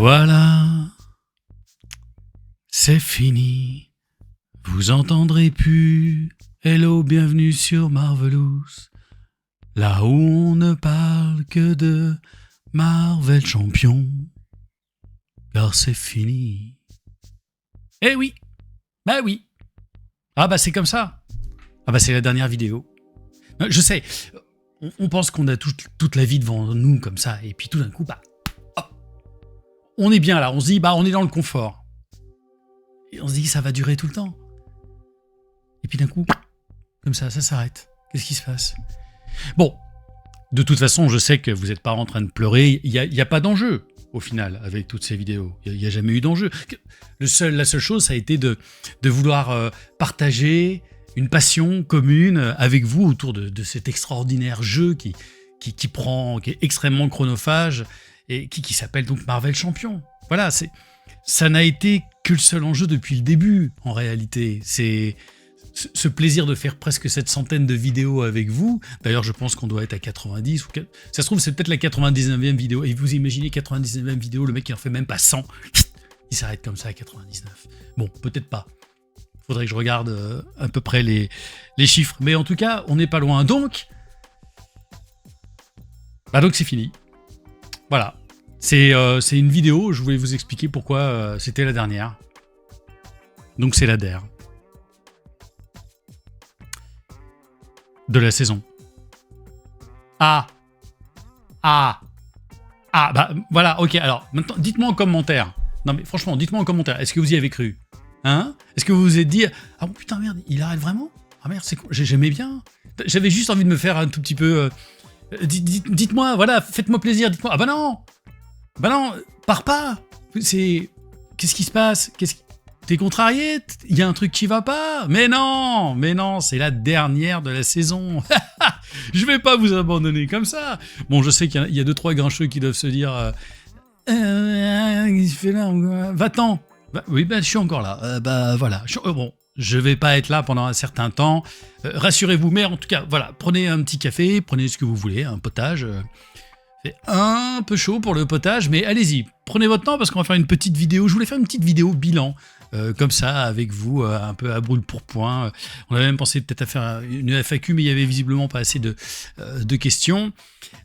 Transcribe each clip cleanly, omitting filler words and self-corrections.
Voilà, c'est fini. Vous entendrez plus. Hello, bienvenue sur Marvelous. Là où on ne parle que de Marvel Champion. Car c'est fini. Eh oui. Bah oui. Ah bah c'est comme ça. Ah bah c'est la dernière vidéo. Je sais, on pense qu'on a toute la vie devant nous comme ça. Et puis tout d'un coup, bah... hop, on est bien là, on se dit, bah on est dans le confort. Et on se dit, ça va durer tout le temps. Et puis d'un coup, comme ça s'arrête. Qu'est-ce qui se passe? Bon, de toute façon, je sais que vous n'êtes pas en train de pleurer. Il y a pas d'enjeu, au final, avec toutes ces vidéos. Il n'y a jamais eu d'enjeu. La seule chose, ça a été de vouloir partager une passion commune avec vous autour de cet extraordinaire jeu qui est extrêmement chronophage et qui s'appelle donc Marvel Champion. Voilà, ça n'a été que le seul enjeu depuis le début, en réalité. C'est ce plaisir de faire presque cette centaine de vidéos avec vous. D'ailleurs, je pense qu'on doit être à 90. Ça se trouve, c'est peut-être la 99e vidéo. Et vous imaginez 99e vidéo, le mec qui en fait même pas 100. Il s'arrête comme ça à 99. Bon, peut-être pas. Faudrait que je regarde à peu près les chiffres. Mais en tout cas, on n'est pas loin. Donc c'est fini. Voilà. C'est une vidéo. Je voulais vous expliquer pourquoi c'était la dernière. Donc c'est la der de la saison. Bah voilà, ok. Alors maintenant, dites-moi en commentaire. Non mais franchement, dites-moi en commentaire. Est-ce que vous y avez cru? Hein? Est-ce que vous vous êtes dit, ah bon putain merde, il arrête vraiment? Ah merde, c'est con, j'aimais bien. J'avais juste envie de me faire un tout petit peu. Dites-moi, voilà, faites-moi plaisir. Dites-moi. Ah bah non, pars pas. Qu'est-ce qui se passe? T'es contrarié? Il y a un truc qui va pas? Mais non, c'est la dernière de la saison. Je vais pas vous abandonner comme ça. Bon, je sais qu'il y a 2-3 grincheux qui doivent se dire qu'est-ce qu'il fait là? Va-t'en. Oui, je suis encore là. Voilà. Bon, je vais pas être là pendant un certain temps. Rassurez-vous, mais en tout cas, voilà, prenez un petit café, prenez ce que vous voulez, un potage. C'est un peu chaud pour le potage, mais allez-y, prenez votre temps parce qu'on va faire une petite vidéo. Je voulais faire une petite vidéo bilan, comme ça, avec vous, un peu à brûle pour point. On avait même pensé peut-être à faire une FAQ, mais il y avait visiblement pas assez de questions.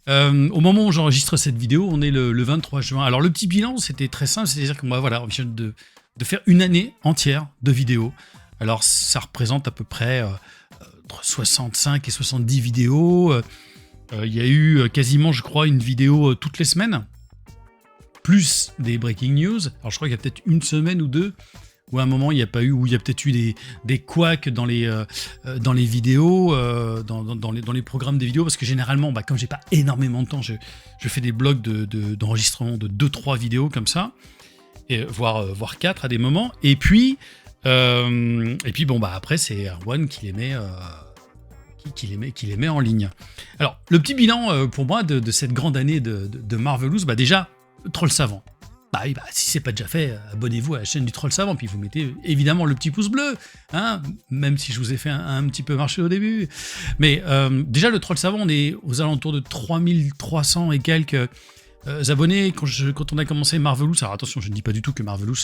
Au moment où j'enregistre cette vidéo, on est le 23 juin. Alors le petit bilan, c'était très simple, c'est-à-dire qu'on on vient de faire une année entière de vidéos. Alors ça représente à peu près entre 65 et 70 vidéos. Il y a eu quasiment, je crois, une vidéo toutes les semaines, plus des breaking news. Alors je crois qu'il y a peut-être une semaine ou deux où à un moment il n'y a pas eu, où il y a peut-être eu des couacs dans les vidéos, dans les programmes des vidéos, parce que généralement, comme j'ai pas énormément de temps, je fais des blocs d'enregistrement de 2-3 vidéos comme ça, et voire 4 à des moments. Et puis après c'est Erwan qui les met en ligne. Alors, le petit bilan pour moi de cette grande année de Marvelous, déjà, Troll Savant. Si c'est pas déjà fait, abonnez-vous à la chaîne du Troll Savant, puis vous mettez évidemment le petit pouce bleu, hein, même si je vous ai fait un petit peu marcher au début. Mais déjà, le Troll Savant, on est aux alentours de 3300 et quelques abonnés quand on a commencé Marvelous. Alors attention, je ne dis pas du tout que Marvelous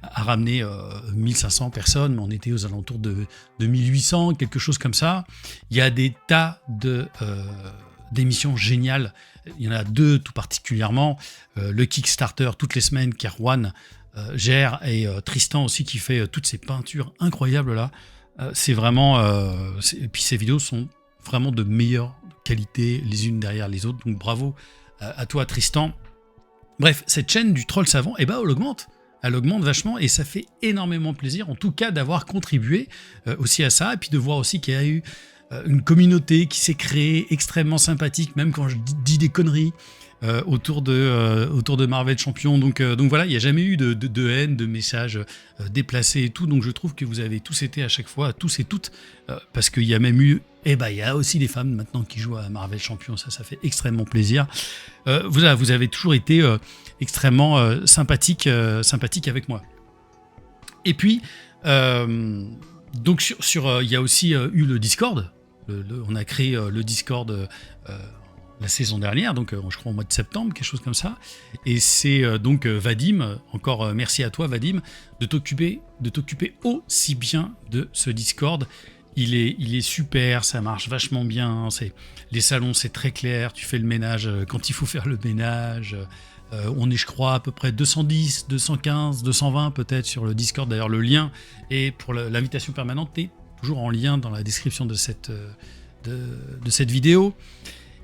a ramené 1500 personnes, mais on était aux alentours de 1800, quelque chose comme ça. Il y a des tas d'émissions géniales. Il y en a 2 tout particulièrement. Le Kickstarter toutes les semaines qu'Erwan gère, et Tristan aussi qui fait toutes ces peintures incroyables là. C'est vraiment... et puis ces vidéos sont vraiment de meilleure qualité les unes derrière les autres. Donc bravo à toi Tristan. Bref, cette chaîne du Troll Savant, elle augmente. Elle augmente vachement et ça fait énormément plaisir, en tout cas d'avoir contribué aussi à ça, et puis de voir aussi qu'il y a eu une communauté qui s'est créée extrêmement sympathique, même quand je dis des conneries autour de Marvel Champion. Donc voilà, il n'y a jamais eu de haine, de messages déplacés et tout. Donc je trouve que vous avez tous été à chaque fois, tous et toutes, parce qu'il y a même eu, il y a aussi des femmes maintenant qui jouent à Marvel Champion. Ça fait extrêmement plaisir. Vous avez toujours été extrêmement sympathique avec moi. Et puis, donc il y a aussi eu le Discord. On a créé le Discord la saison dernière, donc je crois au mois de septembre, quelque chose comme ça. Et c'est donc Vadim, encore merci à toi Vadim, de t'occuper aussi bien de ce Discord. Il est super, ça marche vachement bien. Les salons, c'est très clair. Tu fais le ménage quand il faut faire le ménage. On est, je crois, à peu près 210, 215, 220 peut-être sur le Discord. D'ailleurs, le lien est pour l'invitation permanente est toujours en lien dans la description de cette vidéo.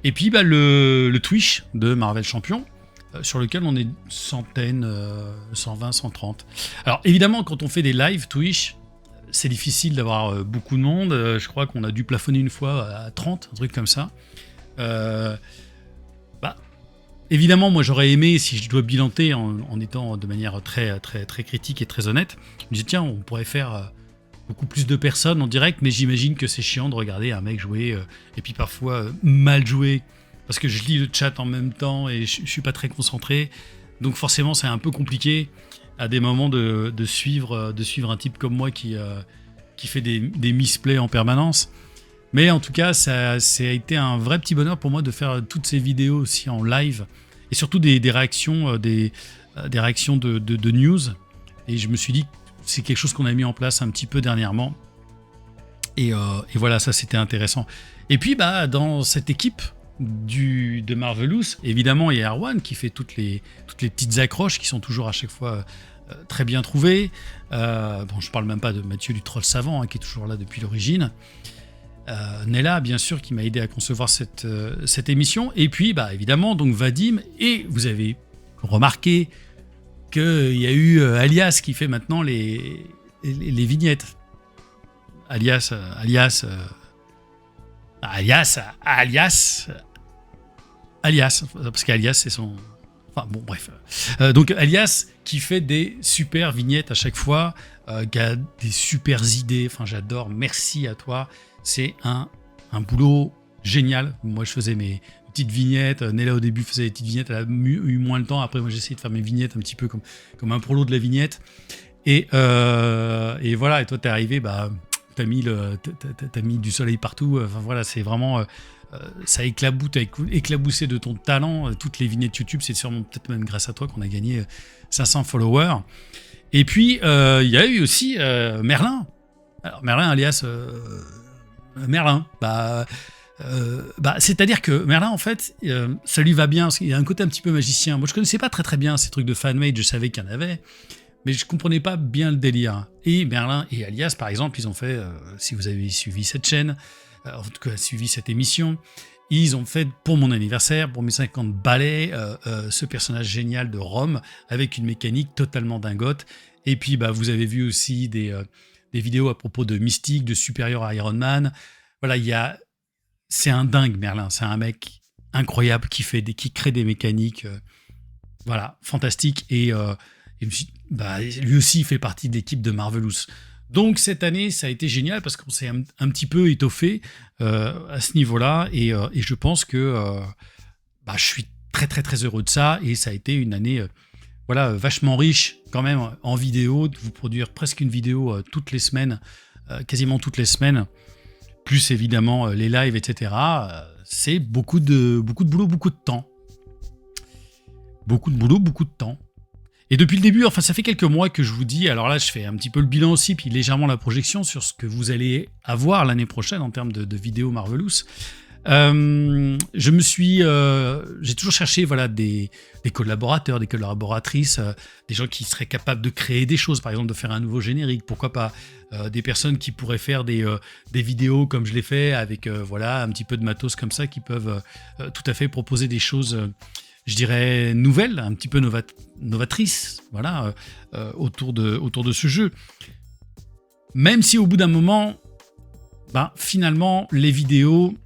Et puis, le Twitch de Marvel Champion, sur lequel on est centaines, 120, 130. Alors, évidemment, quand on fait des lives Twitch, c'est difficile d'avoir beaucoup de monde. Je crois qu'on a dû plafonner une fois à 30, un truc comme ça. Évidemment, moi j'aurais aimé, si je dois bilanter en étant de manière très, très, très critique et très honnête, je me dis tiens, on pourrait faire beaucoup plus de personnes en direct, mais j'imagine que c'est chiant de regarder un mec jouer et puis parfois mal jouer parce que je lis le chat en même temps et je suis pas très concentré. Donc forcément, c'est un peu compliqué à des moments de suivre un type comme moi qui fait des misplays en permanence. Mais en tout cas, ça a été un vrai petit bonheur pour moi de faire toutes ces vidéos aussi en live et surtout des réactions, des réactions de news. Et je me suis dit que c'est quelque chose qu'on a mis en place un petit peu dernièrement. Et voilà, ça c'était intéressant. Et puis dans cette équipe de Marvelous, évidemment il y a Erwan qui fait toutes les petites accroches qui sont toujours à chaque fois très bien trouvées. Je parle même pas de Mathieu du Troll Savant qui est toujours là depuis l'origine. Nella, bien sûr, qui m'a aidé à concevoir cette émission. Et puis, évidemment, donc Vadim. Et vous avez remarqué qu'il y a eu Alias qui fait maintenant les vignettes. Alias, parce qu'Alias, c'est son... Enfin, bon, bref. Donc, Alias qui fait des super vignettes à chaque fois, qui a des super idées. Enfin, j'adore. Merci à toi. C'est un boulot génial. Moi, je faisais mes petites vignettes. Nella, au début, faisait des petites vignettes. Elle a eu moins le temps. Après, moi, j'ai essayé de faire mes vignettes un petit peu comme un prolo de la vignette. Et voilà. Et toi, t'es arrivé, t'as mis du soleil partout. Enfin, voilà, c'est vraiment... ça a éclaboussé de ton talent. Toutes les vignettes YouTube, c'est sûrement peut-être même grâce à toi qu'on a gagné 500 followers. Et puis, il y a eu aussi Merlin. Alors, Merlin, alias... Merlin, c'est-à-dire que Merlin, en fait, ça lui va bien, parce qu'il y a un côté un petit peu magicien. Moi, je connaissais pas très très bien ces trucs de fanmade, je savais qu'il y en avait, mais je comprenais pas bien le délire. Et Merlin et Alias, par exemple, ils ont fait, si vous avez suivi cette chaîne, en tout cas suivi cette émission, ils ont fait pour mon anniversaire, pour mes 50 balais, ce personnage génial de Rome, avec une mécanique totalement dingote. Et puis, vous avez vu aussi des vidéos à propos de Mystique, de Supérieur à Iron Man. Voilà, c'est un dingue, Merlin. C'est un mec incroyable qui crée des mécaniques, fantastiques. Et lui aussi, il fait partie de l'équipe de Marvelous. Donc, cette année, ça a été génial parce qu'on s'est un petit peu étoffé à ce niveau-là. Et je pense que je suis très, très, très heureux de ça. Et ça a été une année... vachement riche quand même en vidéo, de vous produire presque une vidéo toutes les semaines, quasiment toutes les semaines, plus évidemment les lives, etc. C'est beaucoup de boulot, beaucoup de temps. Beaucoup de boulot, beaucoup de temps. Et depuis le début, ça fait quelques mois que je vous dis, alors là je fais un petit peu le bilan aussi, puis légèrement la projection sur ce que vous allez avoir l'année prochaine en termes de vidéos Marvelous. J'ai toujours cherché des collaborateurs, des collaboratrices, des gens qui seraient capables de créer des choses, par exemple de faire un nouveau générique, pourquoi pas des personnes qui pourraient faire des vidéos comme je l'ai fait avec un petit peu de matos comme ça, qui peuvent tout à fait proposer des choses, je dirais nouvelles, un petit peu novatrices, autour de ce jeu. Même si au bout d'un moment, finalement les vidéos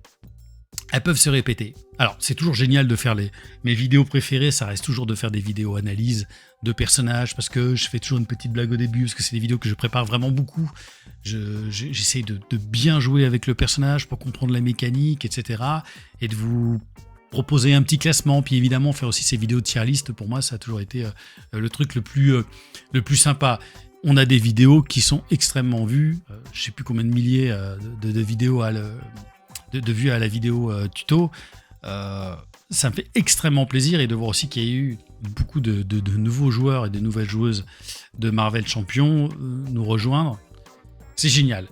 elles peuvent se répéter. Alors, c'est toujours génial de faire mes vidéos préférées, ça reste toujours de faire des vidéos analyses de personnages, parce que je fais toujours une petite blague au début, parce que c'est des vidéos que je prépare vraiment beaucoup. J'essaie de bien jouer avec le personnage pour comprendre la mécanique, etc. Et de vous proposer un petit classement, puis évidemment faire aussi ces vidéos de tier list. Pour moi, ça a toujours été le truc le plus sympa. On a des vidéos qui sont extrêmement vues, je ne sais plus combien de milliers de vidéos de vues à la vidéo tuto. Ça me fait extrêmement plaisir et de voir aussi qu'il y a eu beaucoup de nouveaux joueurs et de nouvelles joueuses de Marvel Champions nous rejoindre. C'est génial.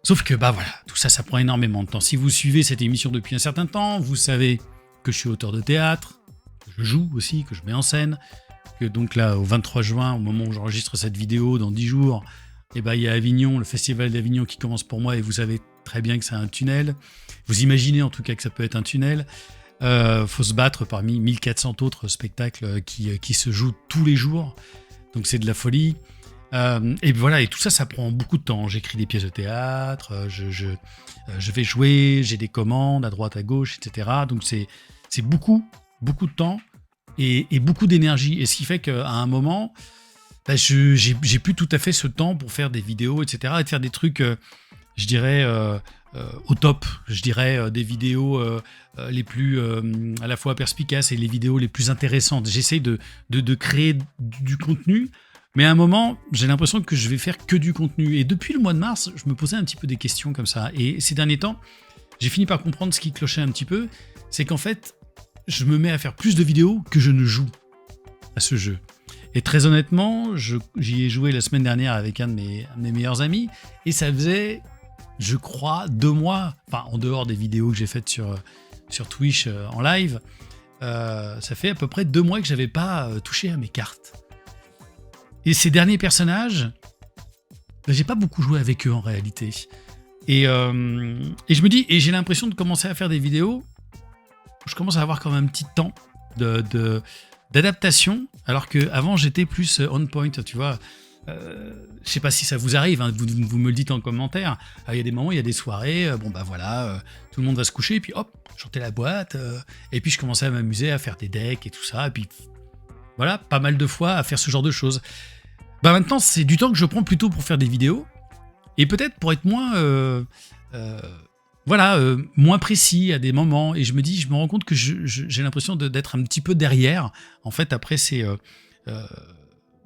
Sauf que, bah voilà, tout ça, ça prend énormément de temps. Si vous suivez cette émission depuis un certain temps, vous savez que je suis auteur de théâtre, que je joue aussi, que je mets en scène, que donc là, au 23 juin, au moment où j'enregistre cette vidéo, dans 10 jours, eh ben, il y a Avignon, le festival d'Avignon qui commence pour moi, et vous savez très bien que c'est un tunnel. Vous imaginez en tout cas que ça peut être un tunnel. Faut se battre parmi 1400 autres spectacles qui se jouent tous les jours. Donc c'est de la folie. Et voilà, et tout ça, ça prend beaucoup de temps. J'écris des pièces de théâtre, je vais jouer, j'ai des commandes à droite, à gauche, etc. Donc c'est beaucoup de temps et beaucoup d'énergie. Et ce qui fait qu'à un moment, bah, j'ai plus tout à fait ce temps pour faire des vidéos, etc. Et de faire des trucs, je dirais, au top. Je dirais des vidéos les plus à la fois perspicaces et les vidéos les plus intéressantes. J'essaie de créer du contenu. Mais à un moment, j'ai l'impression que je vais faire que du contenu. Et depuis le mois de mars, je me posais un petit peu des questions comme ça. Et ces derniers temps, j'ai fini par comprendre ce qui clochait un petit peu. C'est qu'en fait, je me mets à faire plus de vidéos que je ne joue à ce jeu. Et très honnêtement, j'y ai joué la semaine dernière avec un de mes meilleurs amis. Et ça faisait, je crois, 2 mois, enfin en dehors des vidéos que j'ai faites sur Twitch en live, ça fait à peu près 2 mois que j'avais pas touché à mes cartes. Et ces derniers personnages, j'ai pas beaucoup joué avec eux en réalité. Et je me dis, et j'ai l'impression de commencer à faire des vidéos, je commence à avoir quand même un petit temps d'adaptation, alors qu'avant j'étais plus on point, tu vois. Je sais pas si ça vous arrive, hein, vous me le dites en commentaire. Il y a des moments, il y a des soirées, bon bah voilà, tout le monde va se coucher, et puis hop, chanter la boîte, et puis je commençais à m'amuser à faire des decks et tout ça, et puis voilà, pas mal de fois à faire ce genre de choses. Bah maintenant, c'est du temps que je prends plutôt pour faire des vidéos, et peut-être pour être moins, moins précis à des moments. Et je me rends compte que j'ai l'impression d'être un petit peu derrière. En fait, après, c'est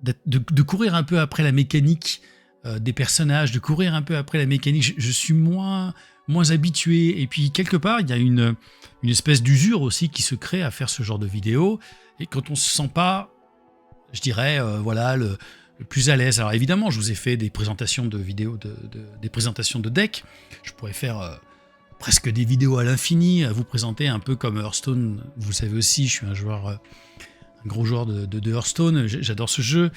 de courir un peu après la mécanique des personnages, de courir un peu après la mécanique. Je suis moins habitué. Et puis, quelque part, il y a une espèce d'usure aussi qui se crée à faire ce genre de vidéos. Et quand on se sent pas, je dirais, le plus à l'aise. Alors évidemment, je vous ai fait des présentations de vidéos, des présentations de decks. Je pourrais faire presque des vidéos à l'infini, à vous présenter un peu comme Hearthstone. Vous le savez aussi, je suis un gros joueur de Hearthstone. J'adore ce jeu.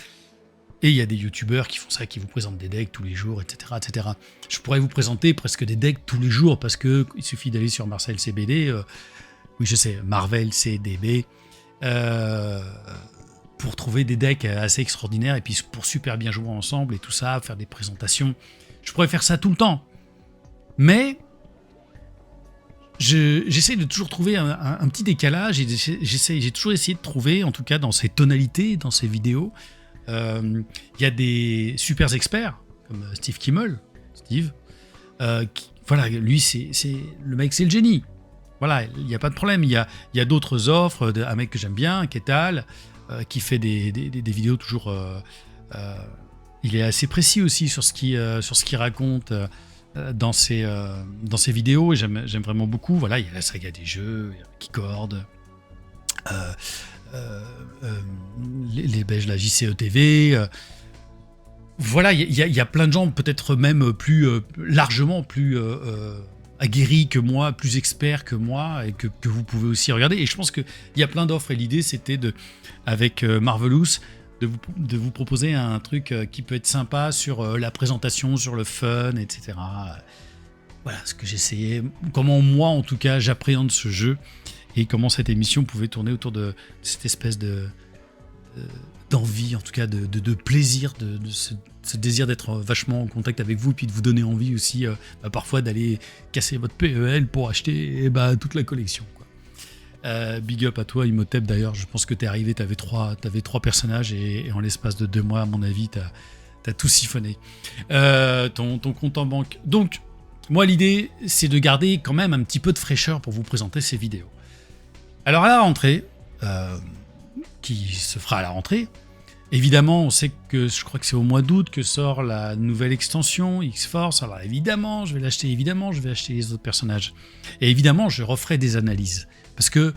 Et il y a des youtubeurs qui font ça, qui vous présentent des decks tous les jours, etc., etc. Je pourrais vous présenter presque des decks tous les jours parce que il suffit d'aller sur Marcel CBD. Oui, je sais, Marvel CDB. Pour trouver des decks assez extraordinaires et puis pour super bien jouer ensemble et tout ça, faire des présentations. Je pourrais faire ça tout le temps. Mais j'essaie de toujours trouver un petit décalage et j'ai toujours essayé de trouver, en tout cas dans ces tonalités, dans ces vidéos, il y a des super experts comme Steve Kimmel, voilà, lui c'est le mec, c'est le génie. Voilà, il n'y a pas de problème. Il y a d'autres offres, un mec que j'aime bien, Ketal, qui fait des vidéos toujours... il est assez précis aussi sur ce qu'il raconte dans ses vidéos, et j'aime vraiment beaucoup. Voilà, il y a la saga des jeux, il y a Keycord, les Belges, la JCE TV... voilà, il y a plein de gens, peut-être même largement plus aguerris que moi, plus experts que moi, et que vous pouvez aussi regarder. Et je pense qu'il y a plein d'offres, et l'idée c'était avec Marvelous, de vous proposer un truc qui peut être sympa sur la présentation, sur le fun, etc. Voilà ce que j'essayais, comment moi en tout cas j'appréhende ce jeu, et comment cette émission pouvait tourner autour de cette espèce d'envie, en tout cas de plaisir, de ce désir d'être vachement en contact avec vous, puis de vous donner envie aussi parfois d'aller casser votre PEL pour acheter toute la collection, quoi. Big up à toi Imhotep, d'ailleurs, je pense que t'es arrivé, t'avais trois personnages, et en l'espace de 2 mois, à mon avis, t'as tout siphonné. Ton compte en banque. Donc, moi l'idée, c'est de garder quand même un petit peu de fraîcheur pour vous présenter ces vidéos. Alors à la rentrée, qui se fera à la rentrée, Évidemment, on sait que je crois que c'est au mois d'août que sort la nouvelle extension X-Force. Alors évidemment, je vais l'acheter. Évidemment, je vais acheter les autres personnages. Et évidemment, je referai des analyses. Parce que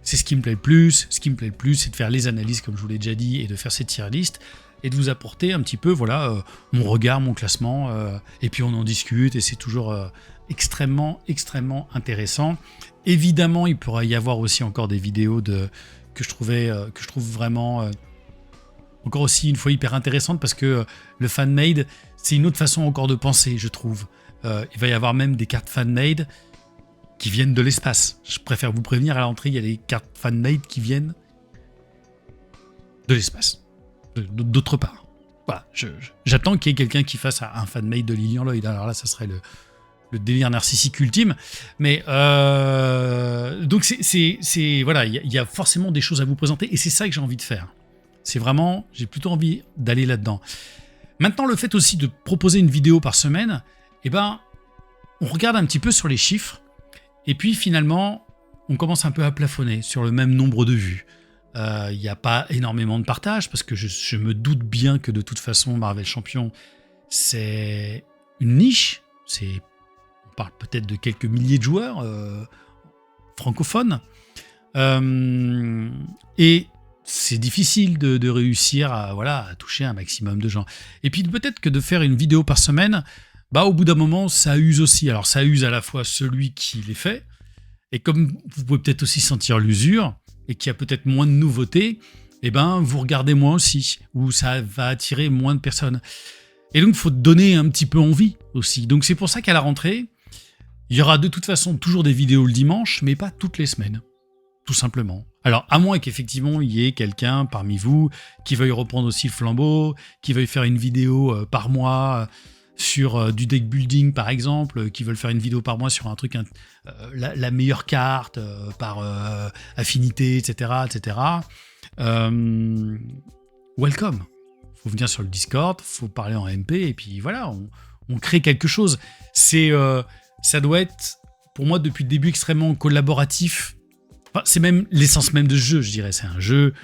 c'est ce qui me plaît le plus. Ce qui me plaît le plus, c'est de faire les analyses, comme je vous l'ai déjà dit, et de faire ces tier lists. Et de vous apporter un petit peu, voilà, mon regard, mon classement. Et puis on en discute. Et c'est toujours extrêmement, extrêmement intéressant. Évidemment, il pourra y avoir aussi encore des vidéos que je trouve vraiment... encore aussi une fois hyper intéressante parce que le fan-made, c'est une autre façon encore de penser, je trouve. Il va y avoir même des cartes fan-made qui viennent de l'espace. Je préfère vous prévenir, à l'entrée, il y a des cartes fan-made qui viennent de l'espace, d'autre part. Voilà, j'attends qu'il y ait quelqu'un qui fasse un fan-made de Lilian Lloyd. Alors là, ça serait le délire narcissique ultime. Mais donc, voilà, il y a forcément des choses à vous présenter et c'est ça que j'ai envie de faire. C'est vraiment, j'ai plutôt envie d'aller là-dedans. Maintenant, le fait aussi de proposer une vidéo par semaine, eh ben, on regarde un petit peu sur les chiffres, et puis finalement, on commence un peu à plafonner sur le même nombre de vues. Il n'y a pas énormément de partage, parce que je me doute bien que de toute façon, Marvel Champion, c'est une niche. On parle peut-être de quelques milliers de joueurs francophones. Et c'est difficile de réussir à toucher un maximum de gens. Et puis peut-être que de faire une vidéo par semaine, au bout d'un moment, ça use aussi. Alors ça use à la fois celui qui les fait, et comme vous pouvez peut-être aussi sentir l'usure, et qu'il y a peut-être moins de nouveautés, vous regardez moins aussi, ou ça va attirer moins de personnes. Et donc il faut donner un petit peu envie aussi. Donc c'est pour ça qu'à la rentrée, il y aura de toute façon toujours des vidéos le dimanche, mais pas toutes les semaines. Tout simplement. Alors, à moins qu'effectivement, il y ait quelqu'un parmi vous qui veuille reprendre aussi le flambeau, qui veuille faire une vidéo par mois sur du deck building, par exemple, qui veulent faire une vidéo par mois sur un truc, la meilleure carte par affinité, etc. etc. Welcome. Faut venir sur le Discord, faut parler en MP, et puis voilà, on crée quelque chose. Ça doit être, pour moi, depuis le début, extrêmement collaboratif. Enfin, c'est même l'essence même de ce jeu, je dirais. C'est un jeu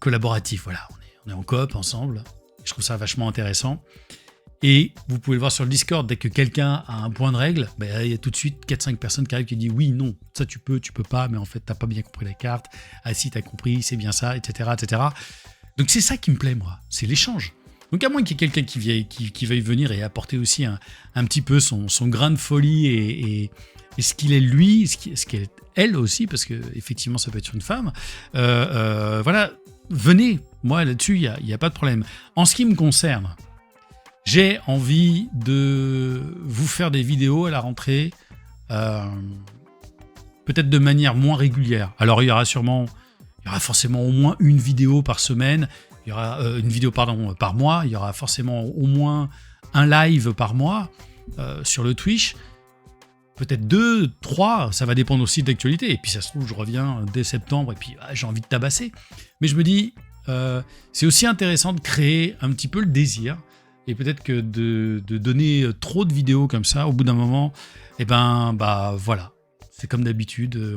collaboratif. Voilà, on est en coop ensemble. Je trouve ça vachement intéressant. Et vous pouvez le voir sur le Discord, dès que quelqu'un a un point de règle, il y a tout de suite 4-5 personnes qui arrivent qui disent oui, non, ça tu peux pas, mais en fait t'as pas bien compris la carte. Ah si, t'as compris, c'est bien ça, etc. etc. Donc c'est ça qui me plaît, moi, c'est l'échange. Donc à moins qu'il y ait quelqu'un qui veuille venir et apporter aussi un petit peu son grain de folie et ce qu'il est lui, ce qu'elle est elle aussi, parce que effectivement ça peut être une femme, voilà, venez, moi là-dessus il n'y a pas de problème. En ce qui me concerne, j'ai envie de vous faire des vidéos à la rentrée, peut-être de manière moins régulière. Alors il y aura forcément au moins une vidéo par semaine, il y aura une vidéo par mois, il y aura forcément au moins un live par mois sur le Twitch. Peut-être 2, 3, ça va dépendre aussi de l'actualité. Et puis ça se trouve, je reviens dès septembre et puis j'ai envie de tabasser. Mais je me dis, c'est aussi intéressant de créer un petit peu le désir. Et peut-être que de donner trop de vidéos comme ça, au bout d'un moment, voilà. C'est comme d'habitude,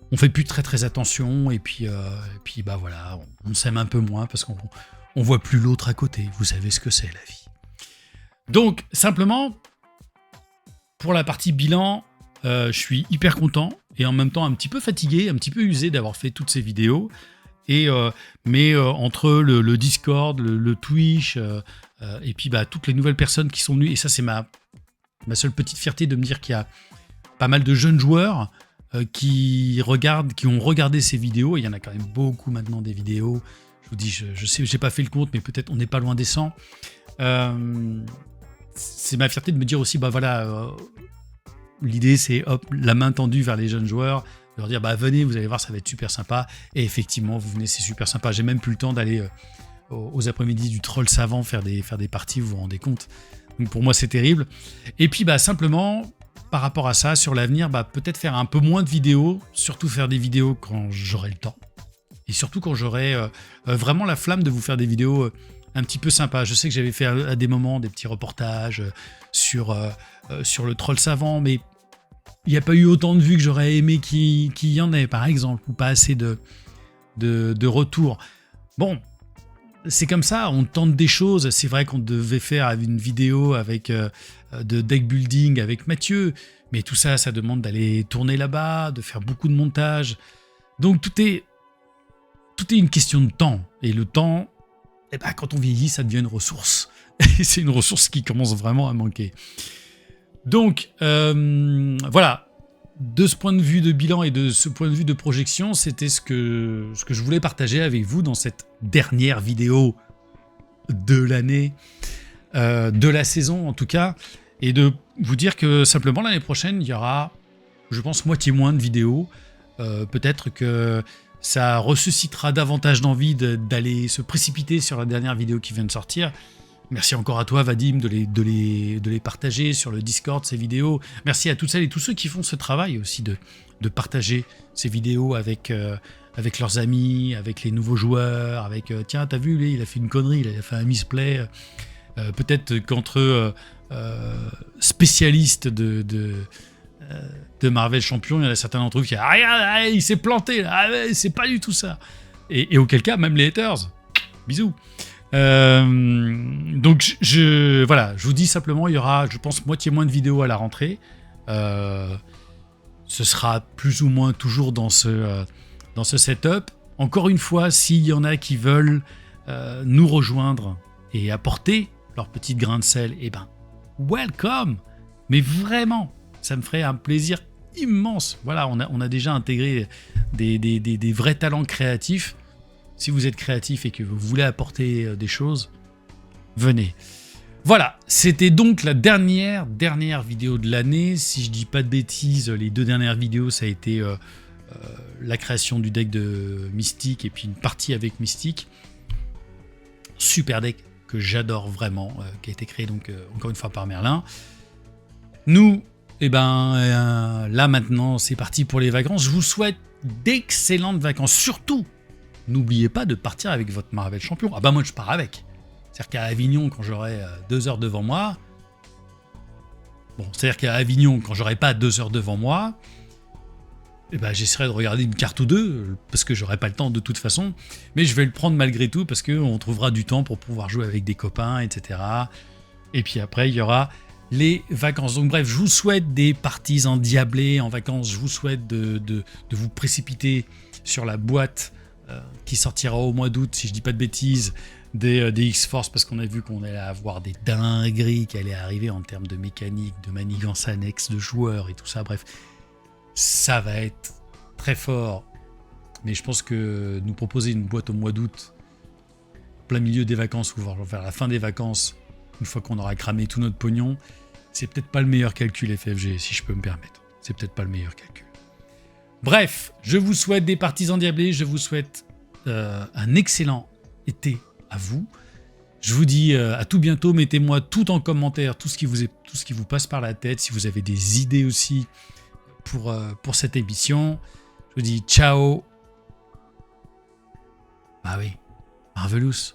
on fait plus très très attention. Et puis voilà, on s'aime un peu moins parce qu'on voit plus l'autre à côté. Vous savez ce que c'est la vie. Donc, simplement... Pour la partie bilan, je suis hyper content et en même temps un petit peu fatigué, un petit peu usé d'avoir fait toutes ces vidéos. Mais entre le Discord, le Twitch, et puis toutes les nouvelles personnes qui sont venues, et ça c'est ma seule petite fierté de me dire qu'il y a pas mal de jeunes joueurs qui ont regardé ces vidéos. Et il y en a quand même beaucoup maintenant des vidéos. Je vous dis, je sais, j'ai pas fait le compte, mais peut-être on n'est pas loin des 100. C'est ma fierté de me dire aussi, l'idée c'est la main tendue vers les jeunes joueurs, de leur dire venez, vous allez voir, ça va être super sympa. Et effectivement, vous venez, c'est super sympa. J'ai même plus le temps d'aller aux après-midi du troll savant faire des parties, vous vous rendez compte. Donc pour moi c'est terrible. Et puis simplement, par rapport à ça, sur l'avenir, peut-être faire un peu moins de vidéos, surtout faire des vidéos quand j'aurai le temps. Et surtout quand j'aurai vraiment la flamme de vous faire des vidéos un petit peu sympa. Je sais que j'avais fait à des moments des petits reportages sur le troll savant, mais il n'y a pas eu autant de vues que j'aurais aimé qu'il y en ait, par exemple, ou pas assez de de retour. Bon, c'est comme ça, on tente des choses. C'est vrai qu'on devait faire une vidéo avec de deck building avec Mathieu, mais tout ça, ça demande d'aller tourner là-bas, de faire beaucoup de montage. Donc tout est une question de temps. Et le temps, eh ben, quand on vieillit, ça devient une ressource. Et c'est une ressource qui commence vraiment à manquer. Donc, voilà. De ce point de vue de bilan et de ce point de vue de projection, c'était ce que je voulais partager avec vous dans cette dernière vidéo de l'année, de la saison en tout cas, et de vous dire que simplement l'année prochaine, il y aura, je pense, moitié moins de vidéos. Peut-être que ça ressuscitera davantage d'envie d'aller se précipiter sur la dernière vidéo qui vient de sortir. Merci encore à toi, Vadim, de les partager sur le Discord, ces vidéos. Merci à toutes celles et tous ceux qui font ce travail aussi de partager ces vidéos avec leurs amis, avec les nouveaux joueurs, avec « Tiens, t'as vu, lui, il a fait une connerie, il a fait un misplay. » Peut-être qu'entre spécialistes de Marvel Champion, il y en a certains d'entre eux qui disent « Ah, regarde, il s'est planté, là, c'est pas du tout ça. » Et auquel cas, même les haters, bisous. Donc voilà, je vous dis simplement, il y aura, je pense, moitié moins de vidéos à la rentrée. Ce sera plus ou moins toujours dans ce setup. Encore une fois, s'il y en a qui veulent nous rejoindre et apporter leur petite grain de sel, eh ben, welcome. Mais vraiment, ça me ferait un plaisir immense. Voilà, on a déjà intégré des vrais talents créatifs. Si vous êtes créatif et que vous voulez apporter des choses, venez. Voilà, c'était donc la dernière vidéo de l'année. Si je dis pas de bêtises, les 2 dernières vidéos, ça a été la création du deck de Mystique et puis une partie avec Mystique. Super deck que j'adore vraiment, qui a été créé donc encore une fois par Merlin. Nous, eh ben, là maintenant, c'est parti pour les vacances. Je vous souhaite d'excellentes vacances, surtout. N'oubliez pas de partir avec votre Marvel Champion. Ah bah moi je pars avec. C'est-à-dire qu'à Avignon, quand j'aurai 2 heures devant moi... Bon, c'est-à-dire qu'à Avignon, quand j'aurai pas 2 heures devant moi, eh ben, j'essaierai de regarder une carte ou deux, parce que j'aurai pas le temps de toute façon. Mais je vais le prendre malgré tout, parce qu'on trouvera du temps pour pouvoir jouer avec des copains, etc. Et puis après, il y aura les vacances. Donc bref, je vous souhaite des parties endiablées en vacances. Je vous souhaite de vous précipiter sur la boîte qui sortira au mois d'août, si je dis pas de bêtises, des X-Force, parce qu'on a vu qu'on allait avoir des dingueries qui allaient arriver en termes de mécanique, de manigance annexe, de joueurs et tout ça. Bref, ça va être très fort. Mais je pense que nous proposer une boîte au mois d'août, plein milieu des vacances, ou vers la fin des vacances, une fois qu'on aura cramé tout notre pognon, c'est peut-être pas le meilleur calcul FFG, si je peux me permettre. C'est peut-être pas le meilleur calcul. Bref, je vous souhaite des parties endiablées, je vous souhaite un excellent été à vous. Je vous dis à tout bientôt, mettez-moi tout en commentaire, tout ce qui vous passe par la tête, si vous avez des idées aussi pour cette émission. Je vous dis ciao. Ah oui, Marvelous.